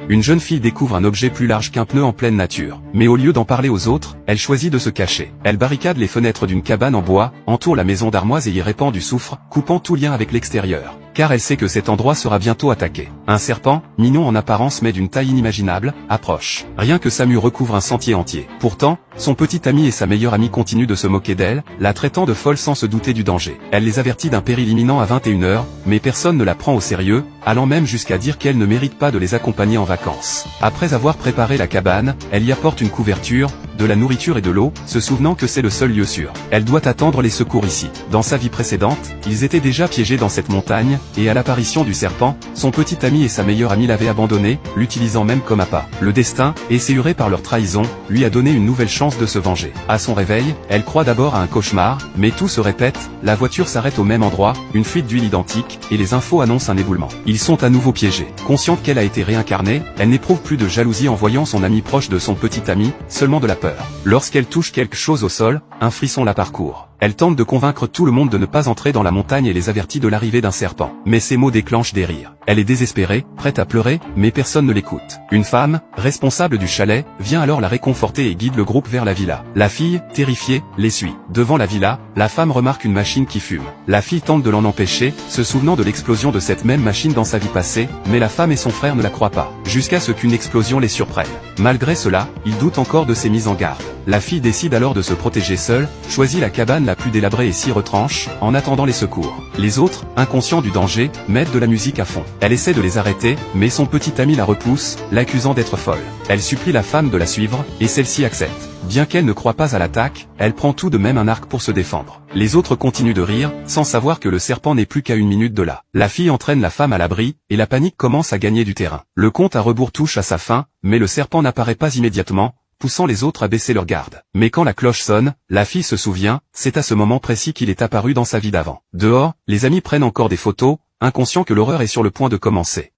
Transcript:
Une jeune fille découvre un objet plus large qu'un pneu en pleine nature. Mais au lieu d'en parler aux autres, elle choisit de se cacher. Elle barricade les fenêtres d'une cabane en bois, entoure la maison d'armoise et y répand du soufre, coupant tout lien avec l'extérieur. Car elle sait que cet endroit sera bientôt attaqué. Un serpent, mignon en apparence mais d'une taille inimaginable, approche. Rien que sa mue recouvre un sentier entier. Pourtant, son petit ami et sa meilleure amie continuent de se moquer d'elle, la traitant de folle sans se douter du danger. Elle les avertit d'un péril imminent à 21h, mais personne ne la prend au sérieux, allant même jusqu'à dire qu'elle ne mérite pas de les accompagner en vacances. Après avoir préparé la cabane, elle y apporte une couverture, de la nourriture et de l'eau, se souvenant que c'est le seul lieu sûr. Elle doit attendre les secours ici. Dans sa vie précédente, ils étaient déjà piégés dans cette montagne, et à l'apparition du serpent, son petit ami et sa meilleure amie l'avaient abandonné, l'utilisant même comme appât. Le destin, esséuré par leur trahison, lui a donné une nouvelle chance de se venger. À son réveil, elle croit d'abord à un cauchemar, mais tout se répète, la voiture s'arrête au même endroit, une fuite d'huile identique, et les infos annoncent un éboulement. Ils sont à nouveau piégés. Consciente qu'elle a été réincarnée, elle n'éprouve plus de jalousie en voyant son ami proche de son petit ami, seulement de la peur. Lorsqu'elle touche quelque chose au sol, un frisson la parcourt. Elle tente de convaincre tout le monde de ne pas entrer dans la montagne et les avertit de l'arrivée d'un serpent. Mais ces mots déclenchent des rires. Elle est désespérée, prête à pleurer, mais personne ne l'écoute. Une femme, responsable du chalet, vient alors la réconforter et guide le groupe vers la villa. La fille, terrifiée, les suit. Devant la villa, la femme remarque une machine qui fume. La fille tente de l'en empêcher, se souvenant de l'explosion de cette même machine dans sa vie passée, mais la femme et son frère ne la croient pas, jusqu'à ce qu'une explosion les surprenne. Malgré cela, ils doutent encore de ses mises en garde. La fille décide alors de se protéger seule, choisit la cabane la plus délabrée et s'y retranche, en attendant les secours. Les autres, inconscients du danger, mettent de la musique à fond. Elle essaie de les arrêter, mais son petit ami la repousse, l'accusant d'être folle. Elle supplie la femme de la suivre, et celle-ci accepte. Bien qu'elle ne croie pas à l'attaque, elle prend tout de même un arc pour se défendre. Les autres continuent de rire, sans savoir que le serpent n'est plus qu'à 1 minute de là. La fille entraîne la femme à l'abri, et la panique commence à gagner du terrain. Le compte à rebours touche à sa fin, mais le serpent n'apparaît pas immédiatement, poussant les autres à baisser leur garde. Mais quand la cloche sonne, la fille se souvient, c'est à ce moment précis qu'il est apparu dans sa vie d'avant. Dehors, les amis prennent encore des photos, inconscients que l'horreur est sur le point de commencer.